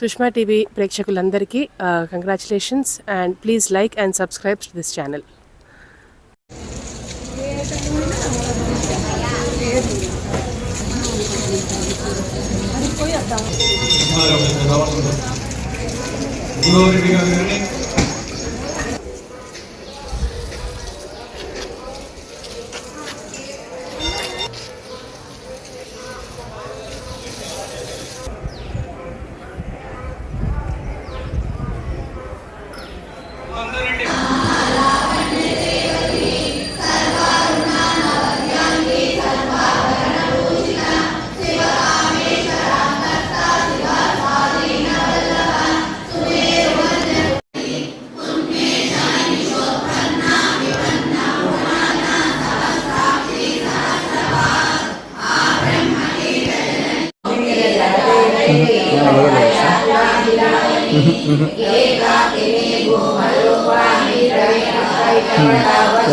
Sushma TV ప్రేక్షకులందరికీ congratulations and please like and subscribe to this channel.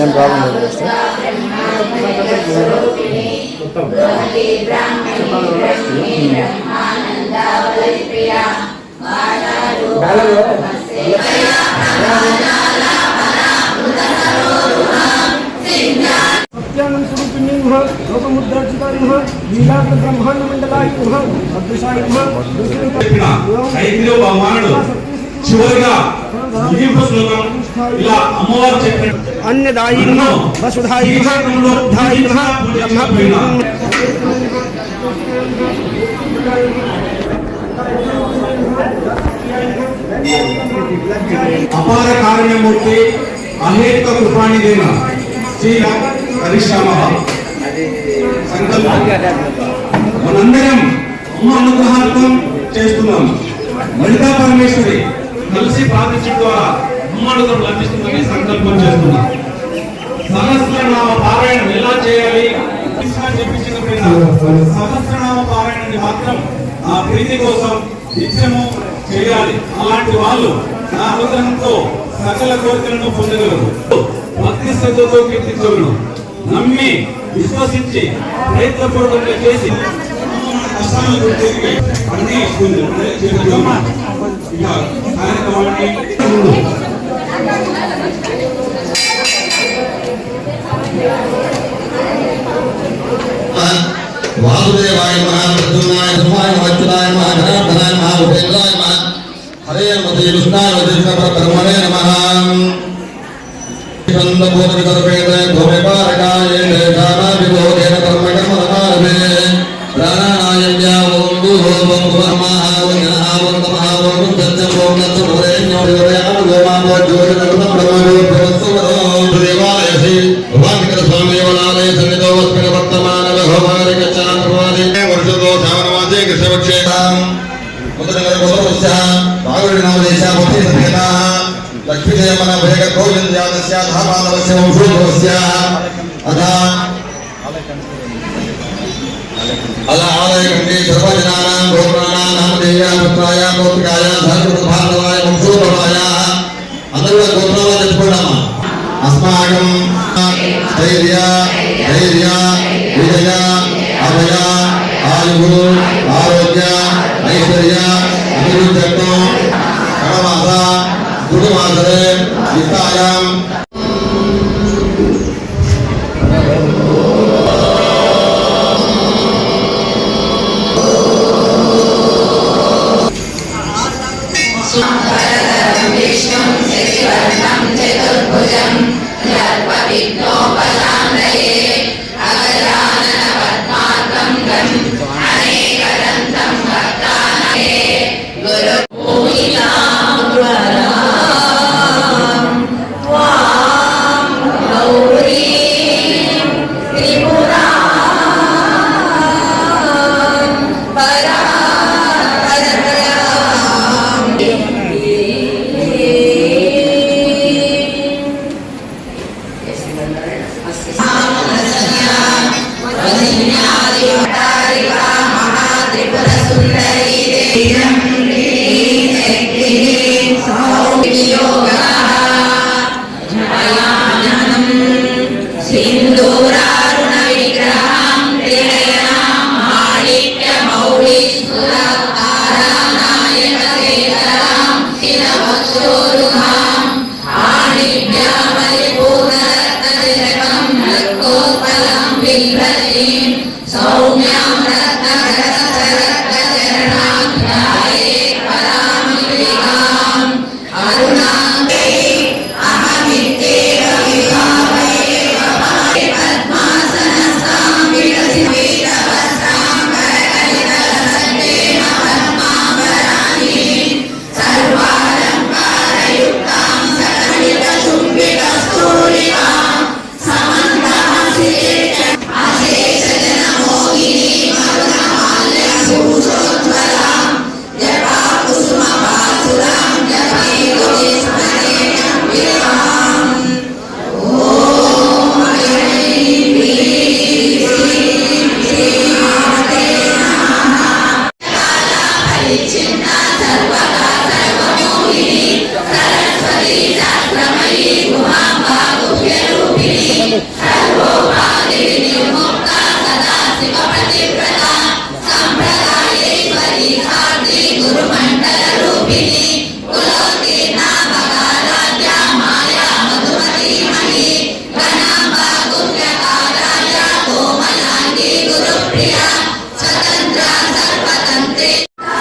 ఏం problem లేదు सत्यानंद स्वरूपिणी नमः लोकमुद्रार्चिताय नमः लीलाग्र ब्रह्मांड मंडलाय नमः अदृशाय नमः ఐదులో భగవానుడు చివరిగా ముగింపు శ్లోకం ఇలా అమ్మవారు చెప్పిన अन्नदायि नमः वसुधायि नमः बुद्धायि नमः ब्रह्म అపార కారుణ్యమూర్తి అహేతుక కృపానిదేన శ్రీ హరిశ్యామ సంకల్పం మనందరం అమ్మ అనుగ్రహార్థం చేస్తున్నాం. లలితా పరమేశ్వరి కలిసి ప్రార్థించడం ద్వారా అమ్మ అనుగ్రహం లభిస్తుందని సంకల్పం చేస్తున్నాం. సహస్రనామ పారాయణం ఎలా చేయాలి చెప్పించిన సహస్రనామ పారాయణాన్ని మాత్రం ఆ ప్రీతి కోసం నిత్యము చేయాలి. అలాంటి వాళ్ళు నా అనుగ్రహంతో సకల కోరికలను పొందగలరు. భక్తి శ్రద్ధతో కీర్తించగలరు. నమ్మి విశ్వసించి ప్రయత్నపూర్వకంగా చేసి కష్టాలను గుర్తిరిగి అన్ని కార్యక్రమాన్ని वासुदेवाय नमः प्रद्युम्नाय धर्माय नमः अच्युताय नमः जनार्दनाय नमः भूपेन्द्राय नमः हरे नमः कृष्णाय नमः परमणे नमः छन्दबोधविदर्पेते धूमेपारकाय देशानाभिबोधेन कर्मकर्मरमारभे प्राणानाय ओं भूर्भुवं स्वः ओं नमः ओं तत्सत् ओं तत्सत् गोमामो ज्योतिर्गतं ब्रह्मज्योतिर्वत्सवरो देवालयसि भगवान् स्वामी देवालय सन्निधौ अस्मिन् वर्तमान भगवान् चान्द्रवादे वर्षतो श्रावणमासे कृष्णपक्षेतां मुद्रनगरगोत्रस्य भागवतीनामदेशः भक्ति सन्निधः लक्ष्मीजयमन भयग गोविन्दयानस्य धामानवस्य वंशोद्भवस्य अथा अला आलयगण्डे सर्वजनानां गोत्राणां नामधेयाः पुत्राय गोत्रिकाय सहस्रभार्गवाय वंशोद्भवाय అందరూ గోత్రాలు చెప్పుకుంటామా. अस्माकं धैर्य धैर्य विजय अभय आयु आरोग्य ऐश्वर्य अभिवृद्ध्यर्थं षडमास गुरुमासरे वित्तायां Maulid Surat Arana Ayat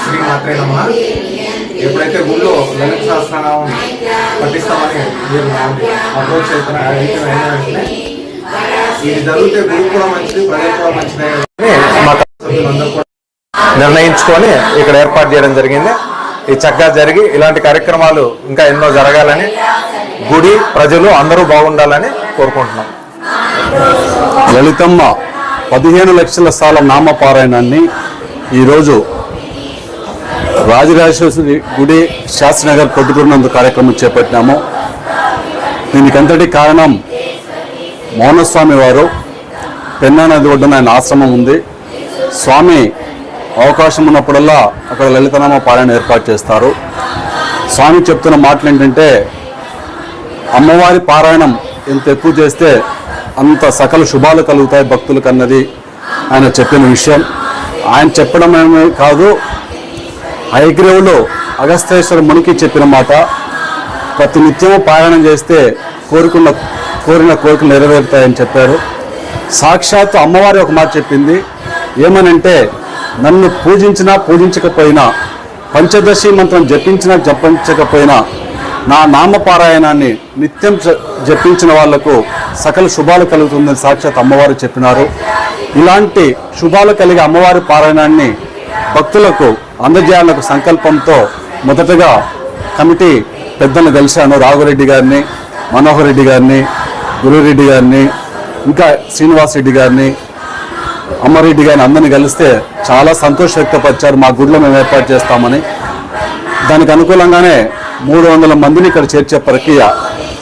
శ్రీమాత్రే నమః. ఎప్పుడైతే ఊళ్ళో లలిత సహస్రనామం పఠిస్తామని మీరు అప్రోచ్ అవుతున్న వెంటనే ఇది జరిగితే గురువు కూడా మంచిది, ప్రజలు కూడా మంచిదే మా సభ్యులందరూ కూడా నిర్ణయించుకొని ఇక్కడ ఏర్పాటు చేయడం జరిగింది. ఇది చక్కగా జరిగి ఇలాంటి కార్యక్రమాలు ఇంకా ఎన్నో జరగాలని, గుడి ప్రజలు అందరూ బాగుండాలని కోరుకుంటున్నాం. లలితమ్మ 15 లక్షల సార్ల నామపారాయణాన్ని ఈరోజు రాజరాజేశ్వరి గుడి శాస్త్రినగర్ పొద్దుటూరినందు కార్యక్రమం చేపట్టినాము. దీనికంతటి కారణం మౌనస్వామి వారు పెన్నా నది ఒడ్డున ఆయన ఆశ్రమం ఉంది. స్వామి అవకాశం ఉన్నప్పుడల్లా అక్కడ లలితనామ పారాయణ ఏర్పాటు చేస్తారు. స్వామి చెప్తున్న మాటలు ఏంటంటే, అమ్మవారి పారాయణం ఎంత ఎక్కువ చేస్తే అంత సకల శుభాలు కలుగుతాయి భక్తులకు అన్నది ఆయన చెప్పిన విషయం. ఆయన చెప్పడమేమే కాదు, హయగ్రీవులు అగస్తేశ్వర మునికి చెప్పిన మాట, ప్రతి నిత్యము పారాయణం చేస్తే కోరిన కోరికలు నెరవేరుతాయని చెప్పారు. సాక్షాత్తు అమ్మవారి ఒక మాట చెప్పింది, ఏమనంటే, నన్ను పూజించినా పూజించకపోయినా, పంచదశి మంత్రం జపించినా జపించకపోయినా, నా నామపారాయణాన్ని నిత్యం జపించిన వాళ్లకు సకల శుభాలు కలుగుతుందని సాక్షాత్ అమ్మవారు చెప్పినారు. ఇలాంటి శుభాలు కలిగే అమ్మవారి పారాయణాన్ని భక్తులకు అందజేయాలన్న సంకల్పంతో మొదటగా కమిటీ పెద్దలను కలిశాను. రాఘురెడ్డి గారిని, మనోహర్ రెడ్డి గారిని, గురురెడ్డి గారిని, ఇంకా శ్రీనివాస్ రెడ్డి గారిని, అమ్మారెడ్డి గారిని అందరినీ కలిస్తే చాలా సంతోషం వ్యక్తపరిచారు. మా గుడిలో మేము ఏర్పాటు చేస్తామని. దానికి అనుకూలంగానే 300 మందిని ఇక్కడ చేర్చే ప్రక్రియ.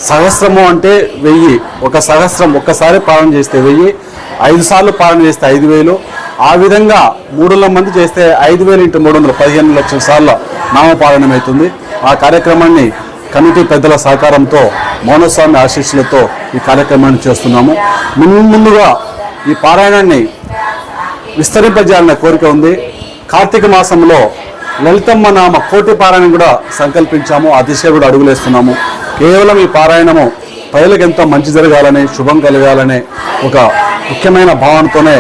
సహస్రము అంటే 1000, ఒక సహస్రం ఒక్కసారి పాలన చేస్తే 1000, 5 సార్లు పాలన చేస్తే 5000, ఆ విధంగా 300 మంది చేస్తే 5000 × 300 15 లక్షల సార్లు నామపాలనం అవుతుంది. ఆ కార్యక్రమాన్ని కమిటీ పెద్దల సహకారంతో, మౌనస్వామి ఆశీస్సులతో ఈ కార్యక్రమాన్ని చేస్తున్నాము. ముందుగా ఈ పారాయణాన్ని విస్తరింపజేయాలనే కోరిక ఉంది. కార్తీక మాసంలో లలితమ్మ నామ కోటి పారాయణం కూడా సంకల్పించాము. ఆ దిశ కూడా అడుగులేస్తున్నాము. కేవలం ఈ పారాయణము ప్రజలకు ఎంతో మంచి జరగాలని, శుభం కలగాలనే ఒక ముఖ్యమైన భావనతోనే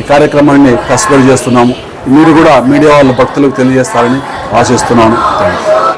ఈ కార్యక్రమాన్ని కష్టపడి చేస్తున్నాము. మీరు కూడా మీడియా వాళ్ళ భక్తులకు తెలియజేస్తారని ఆశిస్తున్నాను. Thank you.